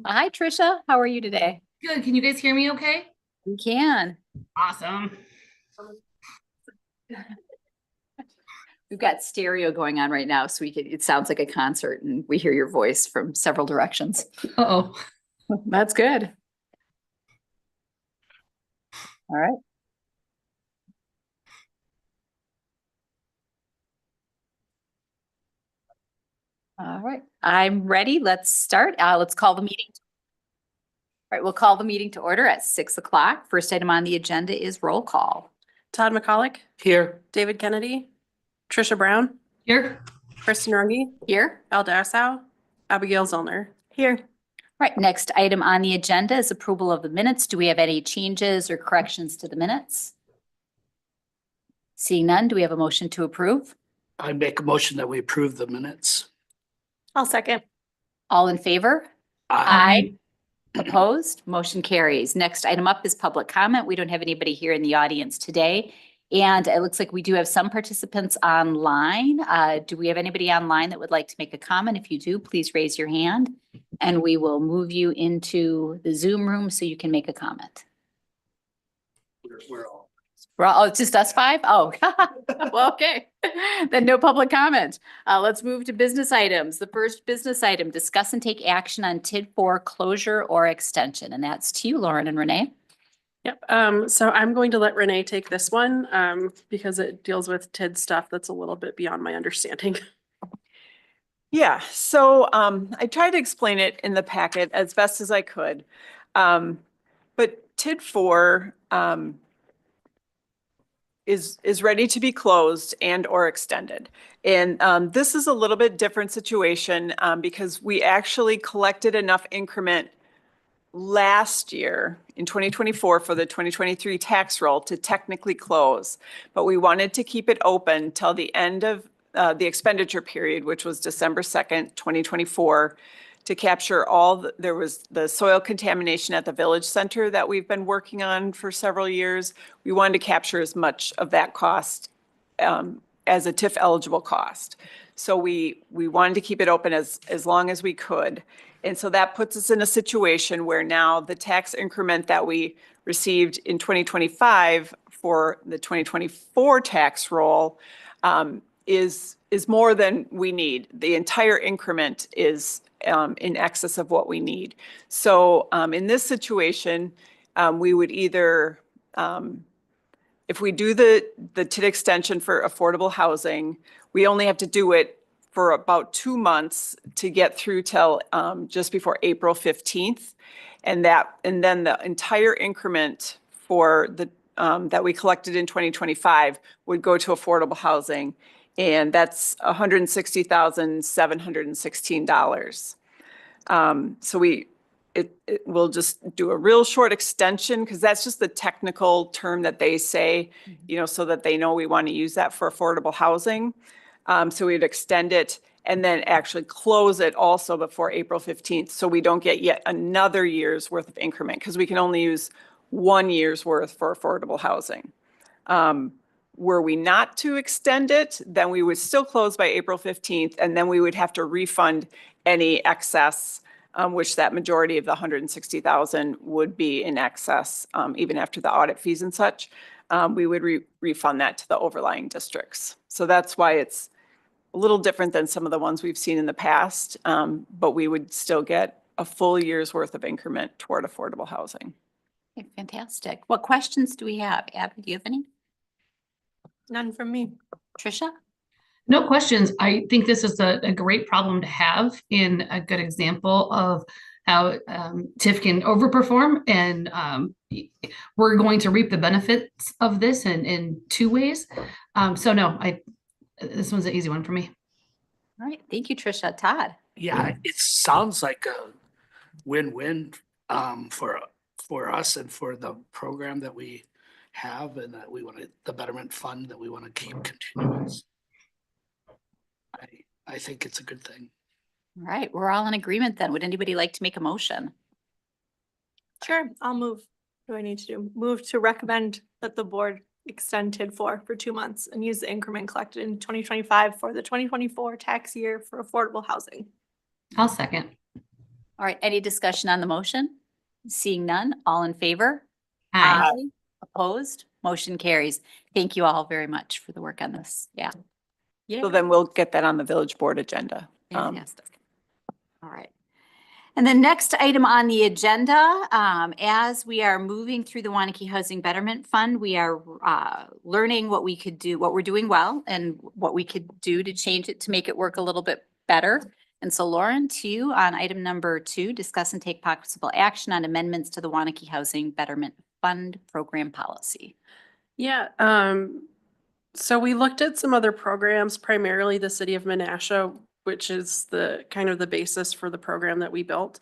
Hi, Trisha. How are you today? Good. Can you guys hear me okay? We can. Awesome. We've got stereo going on right now, so it sounds like a concert and we hear your voice from several directions. Uh-oh. That's good. All right. All right. I'm ready. Let's start. Let's call the meeting. All right, we'll call the meeting to order at 6 o'clock. First item on the agenda is roll call. Todd McCulloch, Here. David Kennedy, Trisha Brown, Here. Kristen Runge, Here. Al Dassow, Abigail Zollner. Here. Right, next item on the agenda is approval of the minutes. Do we have any changes or corrections to the minutes? Seeing none, do we have a motion to approve? I make a motion that we approve the minutes. I'll second. All in favor? Aye. Opposed? Motion carries. Next item up is public comment. We don't have anybody here in the audience today. And it looks like we do have some participants online. Do we have anybody online that would like to make a comment? If you do, please raise your hand and we will move you into the Zoom room so you can make a comment. We're all. Oh, it's just us five? Oh, well, okay. Then no public comment. Let's move to business items. The first business item, discuss and take action on TID 4 closure or extension. And that's to you, Lauren and Renee. Yep. So I'm going to let Renee take this one because it deals with TID stuff that's a little bit beyond my understanding. Yeah, so I tried to explain it in the packet as best as I could. But TID 4 is ready to be closed and or extended. And this is a little bit different situation because we actually collected enough increment last year in 2024 for the 2023 tax roll to technically close. But we wanted to keep it open till the end of the expenditure period, which was December 2nd, 2024, to capture there was the soil contamination at the village center that we've been working on for several years. We wanted to capture as much of that cost as a TIF eligible cost. So we wanted to keep it open as long as we could. And so that puts us in a situation where now the tax increment that we received in 2025 for the 2024 tax roll is more than we need. The entire increment is in excess of what we need. So in this situation, we would either, if we do the TID extension for affordable housing, we only have to do it for about 2 months to get through till just before April 15th. And then the entire increment for the that we collected in 2025 would go to affordable housing. And that's $160,716. So we'll just do a real short extension because that's just the technical term that they say, so that they know we want to use that for affordable housing. So we'd extend it and then actually close it also before April 15th. So we don't get yet another year's worth of increment because we can only use 1 year's worth for affordable housing. Were we not to extend it, then we would still close by April 15th, and then we would have to refund any excess, which that majority of the 160,000 would be in excess, even after the audit fees and such. We would refund that to the overlying districts. So that's why it's a little different than some of the ones we've seen in the past, but we would still get a full year's worth of increment toward affordable housing. Okay, fantastic. What questions do we have? Abby, do you have any? None from me. Trisha? No questions. I think this is a great problem to have and a good example of how TIF can overperform. And we're going to reap the benefits of this in 2 ways. So no, this one's an easy one for me. All right. Thank you, Trisha. Todd? Yeah, it sounds like a win-win for us and for the program that we have and that we want to, the betterment fund that we want to keep continuing. I think it's a good thing. All right. We're all in agreement then. Would anybody like to make a motion? Sure, I'll move. What do I need to do? Move to recommend that the board extend TID 4 for 2 months and use the increment collected in 2025 for the 2024 tax year for affordable housing. I'll second. All right, any discussion on the motion? Seeing none, all in favor? Aye. Opposed? Motion carries. Thank you all very much for the work on this. Yeah. So then we'll get that on the village board agenda. Fantastic. All right. And the next item on the agenda, as we are moving through the Waunakee Housing Betterment Fund, we are learning what we could do, what we're doing well, and what we could do to change it to make it work a little bit better. And so Lauren, to you on item number 2, discuss and take possible action on amendments to the Waunakee Housing Betterment Fund program policy. Yeah, so we looked at some other programs, primarily the city of Menasha, which is the kind of the basis for the program that we built,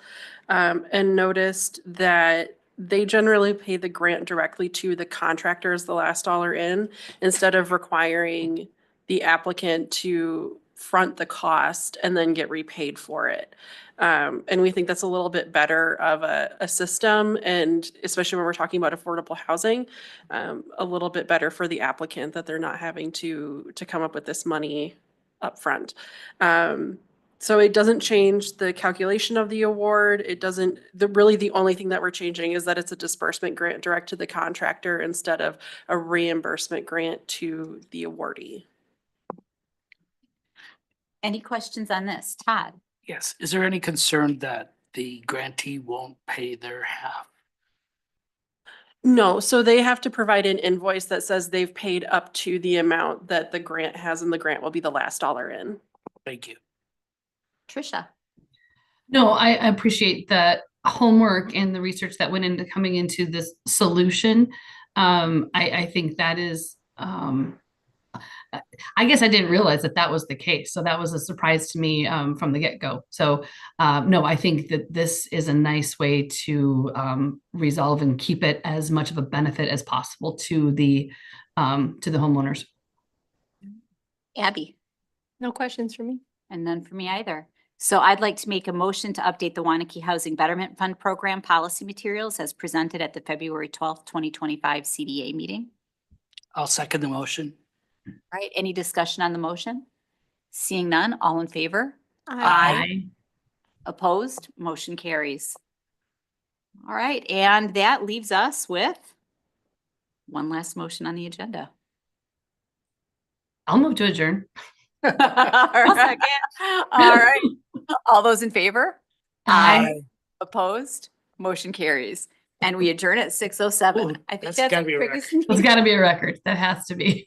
and noticed that they generally pay the grant directly to the contractor as the last dollar in, instead of requiring the applicant to front the cost and then get repaid for it. And we think that's a little bit better of a system, and especially when we're talking about affordable housing, a little bit better for the applicant that they're not having to come up with this money upfront. So it doesn't change the calculation of the award. It doesn't, really the only thing that we're changing is that it's a disbursement grant direct to the contractor instead of a reimbursement grant to the awardee. Any questions on this? Todd? Yes. Is there any concern that the grantee won't pay their half? No, so they have to provide an invoice that says they've paid up to the amount that the grant has, and the grant will be the last dollar in. Thank you. Trisha? No, I appreciate the homework and the research that went into coming into this solution. I think that is, I guess I didn't realize that that was the case. So that was a surprise to me from the get-go. So no, I think that this is a nice way to resolve and keep it as much of a benefit as possible to the homeowners. Abby? No questions for me. And none for me either. So I'd like to make a motion to update the Waunakee Housing Betterment Fund Program policy materials as presented at the February 12th, 2025 CDA meeting. I'll second the motion. All right, any discussion on the motion? Seeing none, all in favor? Aye. Opposed? Motion carries. All right, and that leaves us with one last motion on the agenda. I'll move to adjourn. All right. All right. All those in favor? Aye. Opposed? Motion carries. And we adjourn at 6:07. Ooh, I think that's that's gotta the be a quickest There's meeting. got to be a record. That has to be.